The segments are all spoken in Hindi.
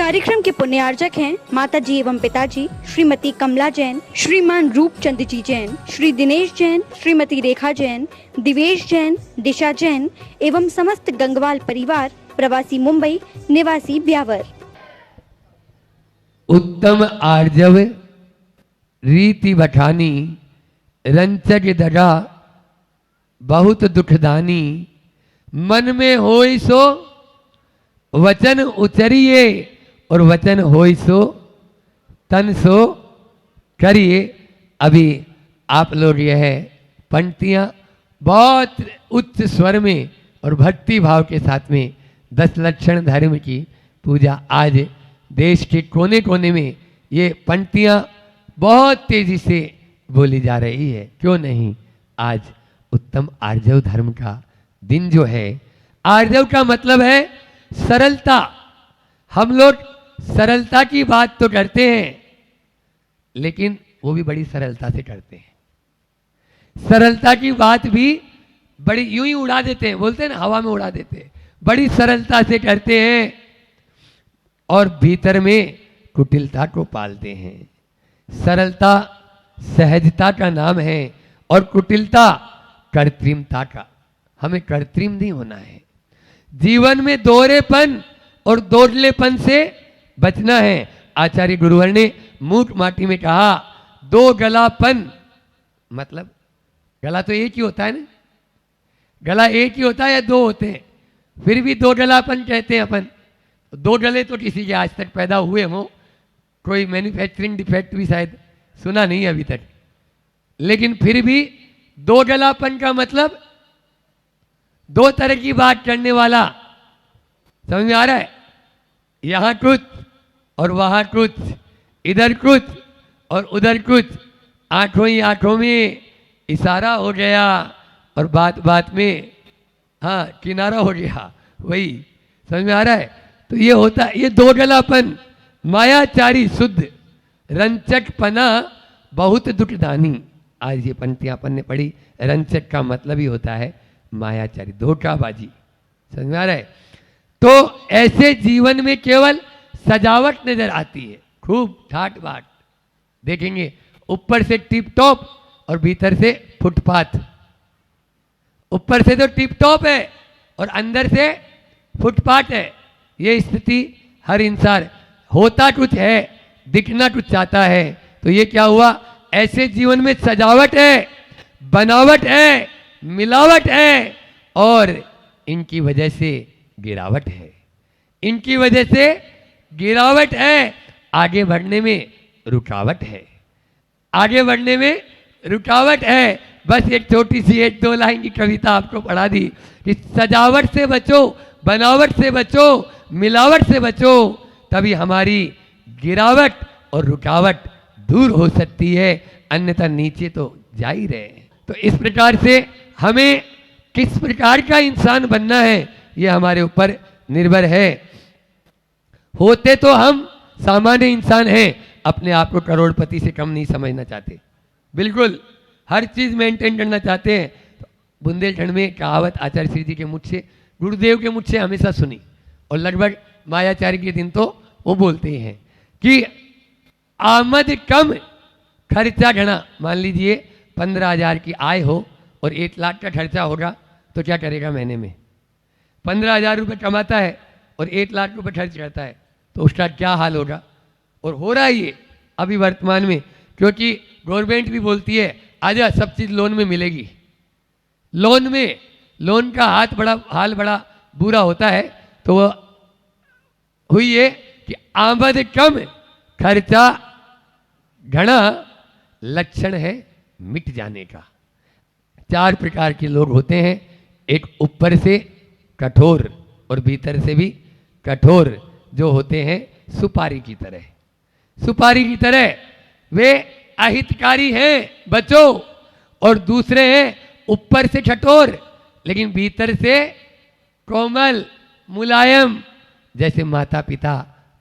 कार्यक्रम के पुण्यार्जक हैं माता जी एवं पिताजी श्रीमती कमला जैन, श्रीमान रूपचंद जी जैन, श्री दिनेश जैन, श्रीमती रेखा जैन, दिवेश जैन, दिशा जैन एवं समस्त गंगवाल परिवार, प्रवासी मुंबई, निवासी ब्यावर। उत्तम आर्जव रीति बखानी, रंचक दगा बहुत दुखदानी, मन में होई सो वचन उचरिए और वचन होई सो तन सो करिए। अभी आप लोग यह पंक्तियां बहुत उच्च स्वर में और भक्ति भाव के साथ में 10 लक्षण धर्म की पूजा आज देश के कोने कोने में ये पंक्तियां बहुत तेजी से बोली जा रही है। क्यों नहीं, आज उत्तम आर्जव धर्म का दिन जो है, आर्जव का मतलब है सरलता। हम लोग सरलता की बात तो करते हैं, लेकिन वो भी बड़ी सरलता से करते हैं। सरलता की बात भी बड़ी यूं ही उड़ा देते हैं, बोलते हैं ना, हवा में उड़ा देते हैं, बड़ी सरलता से करते हैं और भीतर में कुटिलता को पालते हैं। सरलता सहजता का नाम है और कुटिलता कृत्रिमता का। हमें कृत्रिम नहीं होना है, जीवन में दोहरेपन और दोगलेपन से बचना है। आचार्य गुरुवर ने मूक माटी में कहा, दो गलापन, मतलब गला तो एक ही होता है ना, गला एक ही होता है या दो होते हैं, फिर भी दो गलापन कहते हैं अपन। दो गले तो किसी के आज तक पैदा हुए हों, कोई मैन्युफैक्चरिंग डिफेक्ट भी शायद सुना नहीं अभी तक, लेकिन फिर भी दो गलापन का मतलब दो तरह की बात करने वाला। समझ में आ रहा है? यहां कुछ और वहां कुछ, इधर कुछ और उधर कुछ, आंखों ही आंखों में इशारा हो गया और बात बात में हाँ किनारा हो गया। वही समझ में आ रहा है? तो ये होता है, ये दो गलापन, मायाचारी शुद्ध, रंचकपना बहुत दुखदानी। आज ये पंक्तियां अपन ने पढ़ी, रंचक का मतलब ही होता है मायाचारी, धोखाबाजी। समझ में आ रहा है? तो ऐसे जीवन में केवल सजावट नजर आती है, खूब ठाट बाट देखेंगे, ऊपर से टिप टॉप और भीतर से फुटपाथ। ऊपर से तो टिप टॉप है और अंदर से फुटपाथ है। ये स्थिति हर इंसान, होता कुछ है, दिखना कुछ चाहता है, तो ये क्या हुआ, ऐसे जीवन में सजावट है, बनावट है, मिलावट है और इनकी वजह से गिरावट है। इनकी वजह से गिरावट है, आगे बढ़ने में रुकावट है, आगे बढ़ने में रुकावट है। बस एक छोटी सी एक दो लाइन की कविता आपको पढ़ा दी कि सजावट से बचो, बनावट से बचो, मिलावट से बचो, तभी हमारी गिरावट और रुकावट दूर हो सकती है, अन्यथा नीचे तो जा ही रहे हैं। तो इस प्रकार से हमें किस प्रकार का इंसान बनना है, यह हमारे ऊपर निर्भर है। होते तो हम सामान्य इंसान हैं, अपने आप को करोड़पति से कम नहीं समझना चाहते, बिल्कुल हर चीज मेंटेन करना चाहते हैं। तो बुंदेलखंड में कहावत आचार्य श्री जी के मुझ से, गुरुदेव के मुझ से हमेशा सुनी, और लगभग मायाचार्य के दिन तो वो बोलते ही हैं कि आमद कम खर्चा घना। मान लीजिए 15,000 की आय हो और 1 लाख का खर्चा होगा, तो क्या करेगा महीने में? 15,000 रुपये कमाता है और 1 लाख रुपये खर्च करता है, तो उसका क्या हाल होगा? और हो रहा है ये अभी वर्तमान में, क्योंकि गवर्नमेंट भी बोलती है आजा सब चीज़ लोन में मिलेगी। लोन में, लोन का हाल बड़ा बुरा होता है। तो वह हुई है कि आमद कम खर्चा घना, लक्षण है मिट जाने का। 4 प्रकार के लोग होते हैं, एक ऊपर से कठोर और भीतर से भी कठोर, जो होते हैं सुपारी की तरह। सुपारी की तरह वे अहितकारी हैं, बचो। और दूसरे हैं ऊपर से कठोर लेकिन भीतर से कोमल मुलायम, जैसे माता पिता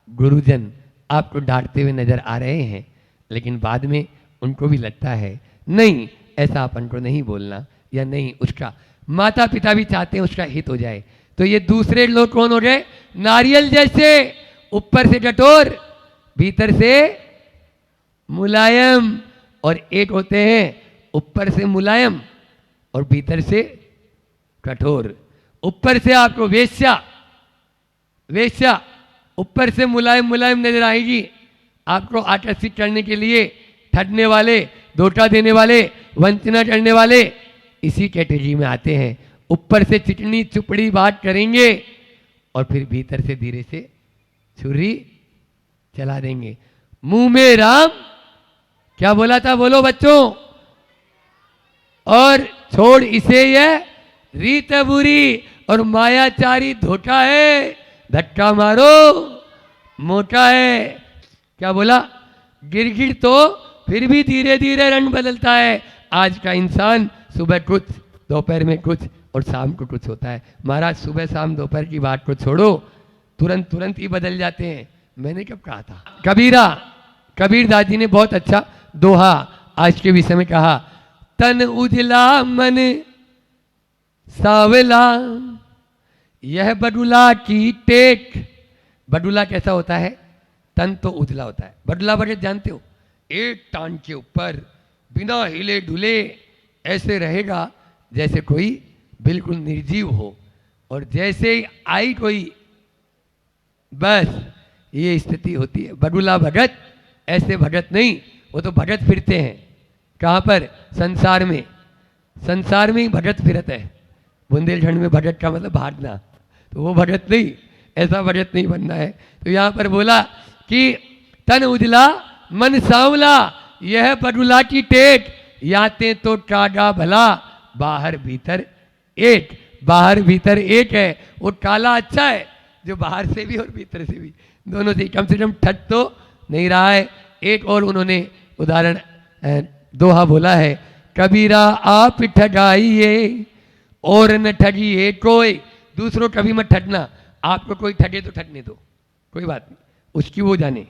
गुरुजन आपको डांटते हुए नजर आ रहे हैं, लेकिन बाद में उनको भी लगता है नहीं ऐसा अपन को नहीं बोलना, या नहीं उसका माता पिता भी चाहते हैं उसका हित हो जाए। तो ये दूसरे लोग कौन हो गए? नारियल जैसे ऊपर से कठोर, भीतर से मुलायम, और एक होते हैं ऊपर से मुलायम और भीतर से कठोर। ऊपर से आपको वेश्या वेश्या ऊपर से मुलायम मुलायम नजर आएगी, आपको आकर्षित करने के लिए ठगने वाले, धोखा देने वाले, वंचना करने वाले इसी कैटेगरी में आते हैं। ऊपर से चिकनी चुपड़ी बात करेंगे और फिर भीतर से धीरे से छुरी चला देंगे। मुंह में राम, क्या बोला था बोलो बच्चों, और छोड़ इसे यह रीत बुरी, और मायाचारी धोखा है, धक्का मारो मोटा है। क्या बोला, गिरगिट तो फिर भी धीरे धीरे रंग बदलता है। आज का इंसान सुबह कुछ, दोपहर में कुछ और शाम को कुछ होता है। महाराज सुबह शाम दोपहर की बात को छोड़ो, तुरंत तुरंत ही बदल जाते हैं। मैंने कब कहा था, कबीरदास जी ने बहुत अच्छा दोहा आज के विषय में कहा, तन उजला मन सावला, यह बडुला की टेक। बडुला कैसा होता है, तन तो उजला होता है। बडुला बड़े जानते हो, एक टांग के ऊपर बिना हिले डुले ऐसे रहेगा जैसे कोई बिल्कुल निर्जीव हो, और जैसे ही आई कोई बस ये स्थिति होती है। बडुला भगत ऐसे भगत नहीं, वो तो भगत फिरते हैं। कहाँ पर, संसार में, संसार में ही भगत फिरत है। बुंदेलखंड में भगत का मतलब भागना, तो वो भगत नहीं, ऐसा भगत नहीं बनना है। तो यहाँ पर बोला कि तन उजला मन सांवला, यह बडुला की टेक, याते तो कागा भला, बाहर भीतर एक। बाहर भीतर एक है, वो काला अच्छा है जो बाहर से भी और भीतर से भी, दोनों से कम ठग तो नहीं रहा है। एक और उन्होंने उदाहरण दोहा बोला है, कबीरा आप ठगाइए और न ठगिए कोई। दूसरों कभी मत ठगना, आपको कोई ठगे तो ठगने दो, कोई बात नहीं, उसकी वो जाने।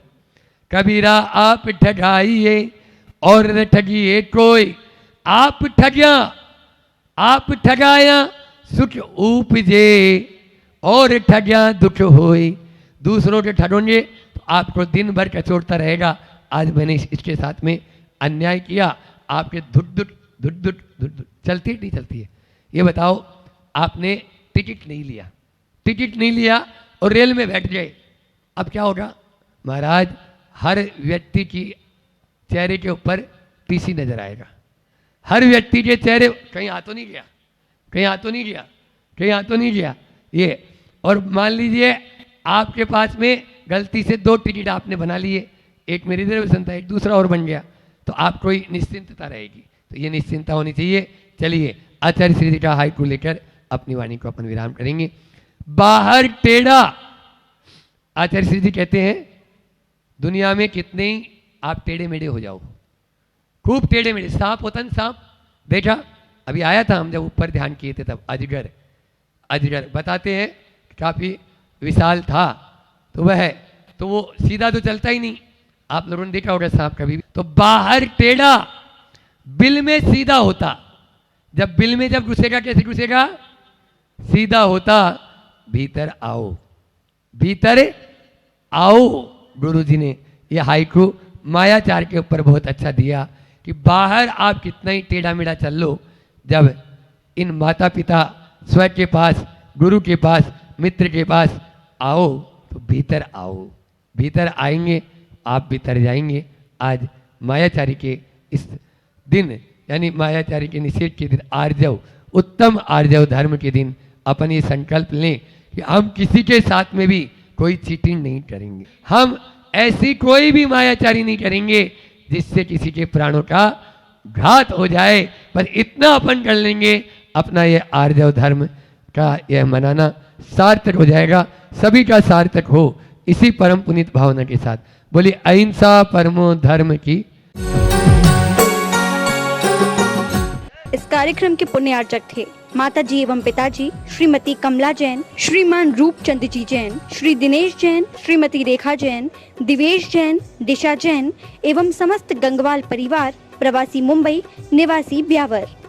कबीरा आप ठगाइए और न ठगिए कोई, आप ठगिया आप ठगाया सुख उपजे और ठगिया दुख होए। दूसरों के ठगोगे तो आपको दिन भर कचोटता रहेगा, आज मैंने इसके साथ में अन्याय किया, आपके धुट धुट धुट धुट धुट धुट चलती है नहीं चलती है। ये बताओ, आपने टिकट नहीं लिया और रेल में बैठ गए, अब क्या होगा महाराज, हर व्यक्ति की चेहरे के ऊपर टीसी नजर आएगा। हर व्यक्ति के चेहरे, कहीं हाथ तो नहीं गया, कहीं हाथ तो नहीं गया, कहीं हाथ तो नहीं गया ये। और मान लीजिए आपके पास में गलती से 2 टिकट आपने बना लिए, एक में रिजर्वेशन था, एक दूसरा और बन गया, तो आपको ही निश्चिंतता रहेगी। तो ये निश्चिंता होनी चाहिए। चलिए आचार्य श्री जी का हाई को लेकर अपनी वाणी को अपन विराम करेंगे। बाहर टेढ़ा, आचार्य श्री जी कहते हैं दुनिया में कितने ही आप टेढ़े मेढ़े हो जाओ, खूब टेढ़े मेढ़े, सांप होता है सांप, देखा अभी आया था हम जब ऊपर ध्यान किए थे तब, अजगर बताते हैं काफी विशाल था, तो वह तो वो सीधा तो चलता ही नहीं, आप लोगों ने देखा होगा सांप कभी भी। तो बाहर टेढ़ा, बिल में सीधा होता, जब बिल में जब घुसेगा कैसे घुसेगा, सीधा होता। भीतर आओ। गुरु जी ने यह हाइकू मायाचार के ऊपर बहुत अच्छा दिया कि बाहर आप कितना ही टेढ़ा मेढ़ा चल लो, जब इन माता पिता स्वयं के पास, गुरु के पास, मित्र के पास आओ तो भीतर आओ। भीतर आएंगे आप भीतर जाएंगे। आज मायाचारी के इस दिन, यानी मायाचारी के निषेध के दिन, आर्जव, उत्तम आर्जव धर्म के दिन अपन ये संकल्प लें कि हम किसी के साथ में भी कोई चीटिंग नहीं करेंगे, हम ऐसी कोई भी मायाचारी नहीं करेंगे जिससे किसी के प्राणों का घात हो जाए। पर इतना अपन कर लेंगे, अपना यह आर्जव धर्म का यह मनाना सार्थक हो जाएगा, सभी का सार्थक हो, इसी परम पुनीत भावना के साथ। बोलिए अहिंसा परमो धर्म की। इस कार्यक्रम के पुण्यार्चक थे माताजी एवं पिताजी श्रीमती कमला जैन, श्रीमान रूपचंद जी जैन, श्री दिनेश जैन, श्रीमती रेखा जैन, दिवेश जैन, दिशा जैन एवं समस्त गंगवाल परिवार, प्रवासी मुंबई, निवासी ब्यावर।